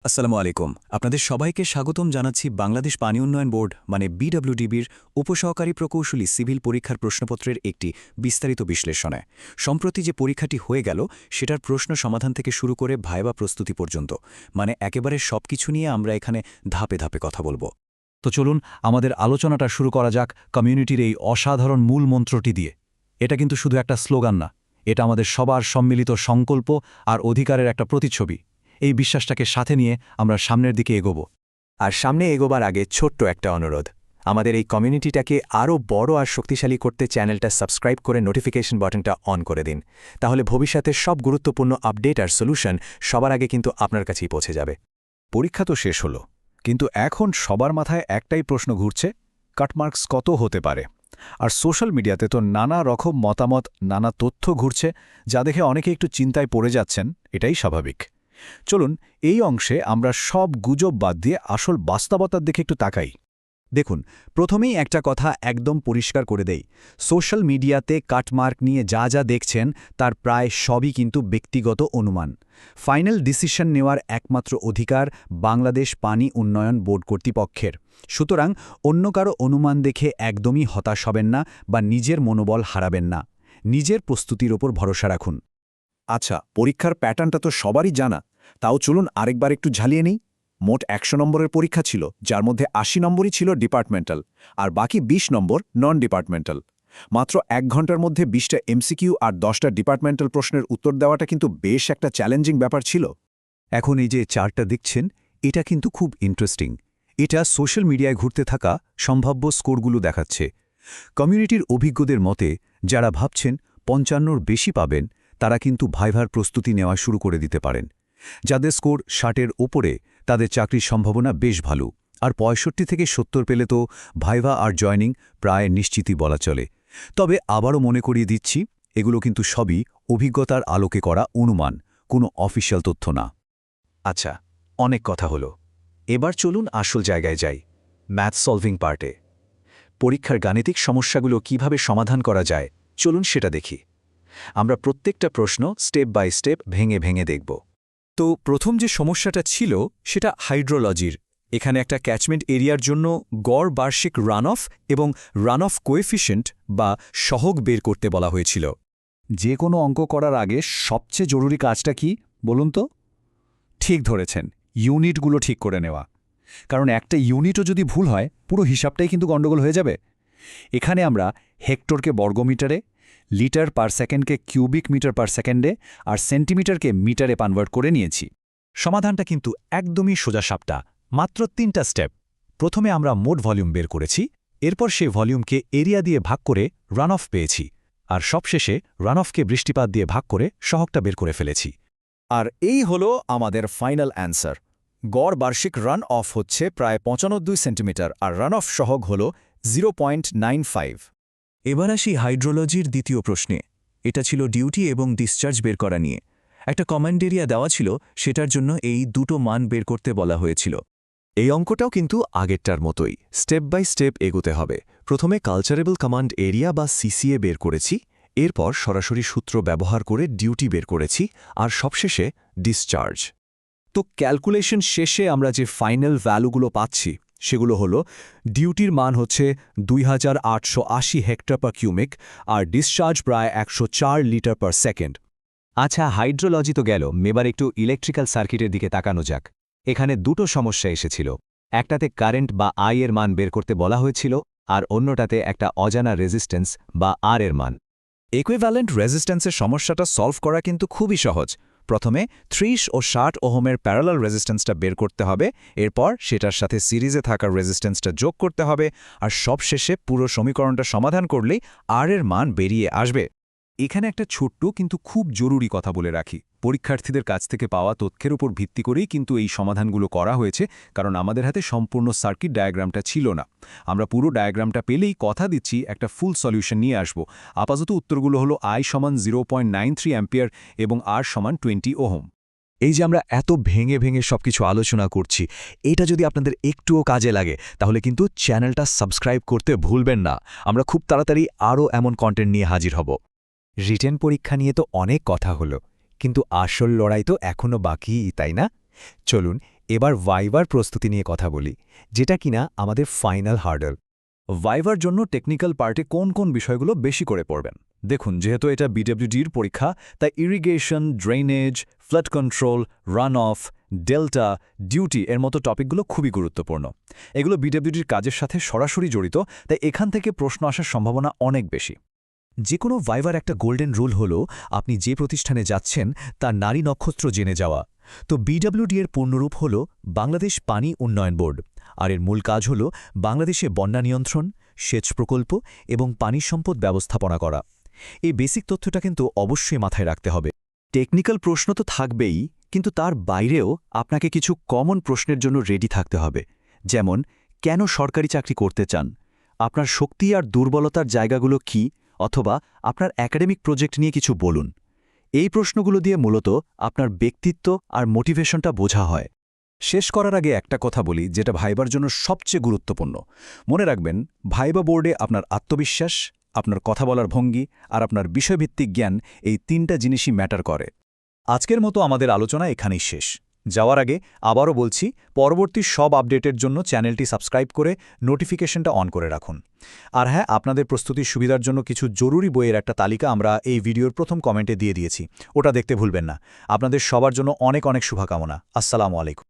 আসসালামু আলাইকুম। আপনাদের সবাইকে স্বাগতম জানাচ্ছি বাংলাদেশ পানি উন্নয়ন বোর্ড মানে বিডব্লিউডিবির উপসহকারী প্রকৌশলী সিভিল পরীক্ষার প্রশ্নপত্রের একটি বিস্তারিত বিশ্লেষণে। সম্প্রতি যে পরীক্ষাটি হয়ে গেল সেটার প্রশ্ন সমাধান থেকে শুরু করে ভাইবা প্রস্তুতি পর্যন্ত, মানে একেবারে সবকিছু নিয়ে আমরা এখানে ধাপে ধাপে কথা বলবো। তো চলুন আমাদের আলোচনাটা শুরু করা যাক কমিউনিটির এই অসাধারণ মূল মন্ত্রটি দিয়ে। এটা কিন্তু শুধু একটা স্লোগান না, এটা আমাদের সবার সম্মিলিত সংকল্প আর অধিকারের একটা প্রতিচ্ছবি। এই বিশ্বাসটাকে সাথে নিয়ে আমরা সামনের দিকে এগোব। আর সামনে এগোবার আগে ছোট্ট একটা অনুরোধ, আমাদের এই কমিউনিটিটাকে আরও বড় আর শক্তিশালী করতে চ্যানেলটা সাবস্ক্রাইব করে নোটিফিকেশন বাটনটা অন করে দিন। তাহলে ভবিষ্যতের সব গুরুত্বপূর্ণ আপডেট আর সলিউশন সবার আগে কিন্তু আপনার কাছেই পৌঁছে যাবে। পরীক্ষা তো শেষ হলো, কিন্তু এখন সবার মাথায় একটাই প্রশ্ন ঘুরছে, কাটমার্কস কত হতে পারে? আর সোশ্যাল মিডিয়াতে তো নানা রকম মতামত, নানা তথ্য ঘুরছে, যা দেখে অনেকে একটু চিন্তায় পড়ে যাচ্ছেন। এটাই স্বাভাবিক। চলুন এই অংশে আমরা সব গুজব বাদ দিয়ে আসল বাস্তবতার দিকে একটু তাকাই। দেখুন, প্রথমেই একটা কথা একদম পরিষ্কার করে দেই, সোশ্যাল মিডিয়াতে কাটমার্ক নিয়ে যা যা দেখছেন তার প্রায় সবই কিন্তু ব্যক্তিগত অনুমান। ফাইনাল ডিসিশন নেওয়ার একমাত্র অধিকার বাংলাদেশ পানি উন্নয়ন বোর্ড কর্তৃপক্ষের। সুতরাং অন্য কারো অনুমান দেখে একদমই হতাশ হবেন না বা নিজের মনোবল হারাবেন না। নিজের প্রস্তুতির ওপর ভরসা রাখুন। আচ্ছা, পরীক্ষার প্যাটার্নটা তো সবারই জানা, তাও চলুন আরেকবার একটু ঝালিয়ে নিই। মোট ১০০ নম্বরের পরীক্ষা ছিল, যার মধ্যে ৮০ নম্বরই ছিল ডিপার্টমেন্টাল, আর বাকি ২০ নম্বর নন ডিপার্টমেন্টাল। মাত্র ১ ঘন্টার মধ্যে ২০টা এমসিকিউ আর ১০টা ডিপার্টমেন্টাল প্রশ্নের উত্তর দেওয়াটা কিন্তু বেশ একটা চ্যালেঞ্জিং ব্যাপার ছিল। এখন এই যে চার্টটা দেখছেন, এটা কিন্তু খুব ইন্টারেস্টিং। এটা সোশ্যাল মিডিয়ায় ঘুরতে থাকা সম্ভাব্য স্কোরগুলো দেখাচ্ছে। কমিউনিটির অভিজ্ঞদের মতে যারা ভাবছেন ৫৫র বেশি পাবেন, তারা কিন্তু ভাইভার প্রস্তুতি নেওয়া শুরু করে দিতে পারেন। যাদের স্কোর ৬০-এর ওপরে তাদের চাকরির সম্ভাবনা বেশ ভালো, আর ৬৫ থেকে ৭০ পেলে তো ভাইভা আর জয়নিং প্রায় নিশ্চিতই বলা চলে। তবে আবারও মনে করিয়ে দিচ্ছি, এগুলো কিন্তু সবই অভিজ্ঞতার আলোকে করা অনুমান, কোনো অফিসিয়াল তথ্য না। আচ্ছা, অনেক কথা হলো, এবার চলুন আসল জায়গায় যাই, ম্যাথ সলভিং পার্টে। পরীক্ষার গাণিতিক সমস্যাগুলো কিভাবে সমাধান করা যায় চলুন সেটা দেখি। আমরা প্রত্যেকটা প্রশ্ন স্টেপ বাই স্টেপ ভেঙে ভেঙে দেখব। তো প্রথম যে সমস্যাটা ছিল সেটা হাইড্রোলজির। এখানে একটা ক্যাচমেন্ট এরিয়ার জন্য গড় বার্ষিক রান অফ এবং রান অফ কোএফিশিয়েন্ট বা সহগ বের করতে বলা হয়েছিল। যে কোনো অঙ্ক করার আগে সবচেয়ে জরুরি কাজটা কি বলুন তো? ঠিক ধরেছেন, ইউনিটগুলো ঠিক করে নেওয়া। কারণ একটা ইউনিটও যদি ভুল হয়, পুরো হিসাবটাই কিন্তু গণ্ডগোল হয়ে যাবে। এখানে আমরা হেক্টরকে বর্গমিটারে, লিটার পার সেকেন্ডকে কিউবিক মিটার পার সেকেন্ডে আর সেন্টিমিটারকে মিটারে কনভার্ট করে নিয়েছি। সমাধানটা কিন্তু একদমই সোজাসাপটা, মাত্র ৩টা স্টেপ। প্রথমে আমরা মোট ভলিউম বের করেছি, এরপর সেই ভলিউমকে এরিয়া দিয়ে ভাগ করে রান অফ পেয়েছি, আর সবশেষে রান অফকে বৃষ্টিপাত দিয়ে ভাগ করে সহগটা বের করে ফেলেছি। আর এই হলো আমাদের ফাইনাল অ্যান্সার। গড় বার্ষিক রান অফ হচ্ছে প্রায় ৯৫ সেন্টিমিটার আর রান অফ সহগ হল 0.95। এবার আসি হাইড্রোলজির দ্বিতীয় প্রশ্নে। এটা ছিল ডিউটি এবং ডিসচার্জ বের করা নিয়ে। একটা কমান্ড এরিয়া দেওয়া ছিল, সেটার জন্য এই দুটো মান বের করতে বলা হয়েছিল। এই অঙ্কটাও কিন্তু আগেরটার মতোই স্টেপ বাই স্টেপ এগোতে হবে। প্রথমে কালচারেবল কমান্ড এরিয়া বা সিসিএ বের করেছি, এরপর সরাসরি সূত্র ব্যবহার করে ডিউটি বের করেছি, আর সবশেষে ডিসচার্জ। তো ক্যালকুলেশন শেষে আমরা যে ফাইনাল ভ্যালুগুলো পাচ্ছি সেগুলো হলো, ডিউটির মান হচ্ছে ২৮৮০ হেক্টর পার কিউমিক আর ডিসচার্জ প্রায় ১০৪ লিটার পার সেকেন্ড। আচ্ছা, হাইড্রোলজি তো গেল, এবার একটু ইলেকট্রিক্যাল সার্কিটের দিকে তাকানো যাক। এখানে দুটো সমস্যা এসেছিল। একটাতে কারেন্ট বা আই এর মান বের করতে বলা হয়েছিল, আর অন্যটাতে একটা অজানা রেজিস্ট্যান্স বা আর এর মান। ইকুইভ্যালেন্ট রেজিস্ট্যান্সের সমস্যাটা সলভ করা কিন্তু খুবই সহজ। প্রথমে ৩০ ও ৬০ ওহমের প্যারালাল রেজিস্ট্যান্সটা বের করতে হবে, এরপর সেটার সাথে সিরিজে থাকা রেজিস্ট্যান্সটা যোগ করতে হবে, আর সবশেষে পুরো সমীকরণটা সমাধান করলেই আর এর মান বেরিয়ে আসবে। এখানে একটা ছোট্ট কিন্তু খুব জরুরি কথা বলে রাখি, পরীক্ষার্থীদের কাছ থেকে পাওয়া তথ্যের উপর ভিত্তি করেই কিন্তু এই সমাধানগুলো করা হয়েছে, কারণ আমাদের হাতে সম্পূর্ণ সার্কিট ডায়াগ্রামটা ছিল না। আমরা পুরো ডায়াগ্রামটা পেলেই কথা দিচ্ছি একটা ফুল সলিউশন নিয়ে আসব। আপাতত উত্তরগুলো হলো আই সমান 0.93 অ্যাম্পিয়ার এবং আর সমান 20 ওহম। এই যে আমরা এত ভেঙে ভেঙে সবকিছু আলোচনা করছি, এটা যদি আপনাদের একটুও কাজে লাগে তাহলে কিন্তু চ্যানেলটা সাবস্ক্রাইব করতে ভুলবেন না। আমরা খুব তাড়াতাড়ি আরও এমন কন্টেন্ট নিয়ে হাজির হব। রিটেন পরীক্ষা নিয়ে তো অনেক কথা হলো, কিন্তু আসল লড়াই তো এখনও বাকি, তাই না? চলুন এবার ভাইবার প্রস্তুতি নিয়ে কথা বলি, যেটা কিনা আমাদের ফাইনাল হার্ডল। ভাইভার জন্য টেকনিক্যাল পার্টে কোন কোন বিষয়গুলো বেশি করে পড়বেন? দেখুন, যেহেতু এটা বিডব্লিউডির পরীক্ষা, তাই irrigation, drainage, flood control, run of, delta, duty এর মতো টপিকগুলো খুবই গুরুত্বপূর্ণ। এগুলো বিডব্লিউডির কাজের সাথে সরাসরি জড়িত, তাই এখান থেকে প্রশ্ন আসার সম্ভাবনা অনেক বেশি। যে কোনো ভাইভার একটা গোল্ডেন রুল হল আপনি যে প্রতিষ্ঠানে যাচ্ছেন তার নারী নক্ষত্র জেনে যাওয়া। তো বিডব্লিউডি এর পূর্ণরূপ হল বাংলাদেশ পানি উন্নয়ন বোর্ড, আর এর মূল কাজ হল বাংলাদেশে বন্যা নিয়ন্ত্রণ, সেচ প্রকল্প এবং পানি সম্পদ ব্যবস্থাপনা করা। এই বেসিক তথ্যটা কিন্তু অবশ্যই মাথায় রাখতে হবে। টেকনিক্যাল প্রশ্ন তো থাকবেই, কিন্তু তার বাইরেও আপনাকে কিছু কমন প্রশ্নের জন্য রেডি থাকতে হবে। যেমন, কেন সরকারি চাকরি করতে চান, আপনার শক্তি আর দুর্বলতার জায়গাগুলো কি, অথবা আপনার একাডেমিক প্রজেক্ট নিয়ে কিছু বলুন। এই প্রশ্নগুলো দিয়ে মূলত আপনার ব্যক্তিত্ব আর মোটিভেশনটা বোঝা হয়। শেষ করার আগে একটা কথা বলি, যেটা ভাইবার জন্য সবচেয়ে গুরুত্বপূর্ণ। মনে রাখবেন, ভাইবা বোর্ডে আপনার আত্মবিশ্বাস, আপনার কথা বলার ভঙ্গি আর আপনার বিষয়ভিত্তিক জ্ঞান, এই তিনটা জিনিসই ম্যাটার করে। আজকের মতো আমাদের আলোচনা এখানেই শেষ। যাওয়ার আগে আবারও বলছি, পরবর্তী সব আপডেটের জন্য চ্যানেলটি সাবস্ক্রাইব করে নোটিফিকেশনটা অন করে রাখুন। আর হ্যাঁ, আপনাদের প্রস্তুতির সুবিধার জন্য কিছু জরুরি বইয়ের একটা তালিকা আমরা এই ভিডিওর প্রথম কমেন্টে দিয়ে দিয়েছি, ওটা দেখতে ভুলবেন না। আপনাদের সবার জন্য অনেক অনেক শুভকামনা। আসসালামু আলাইকুম।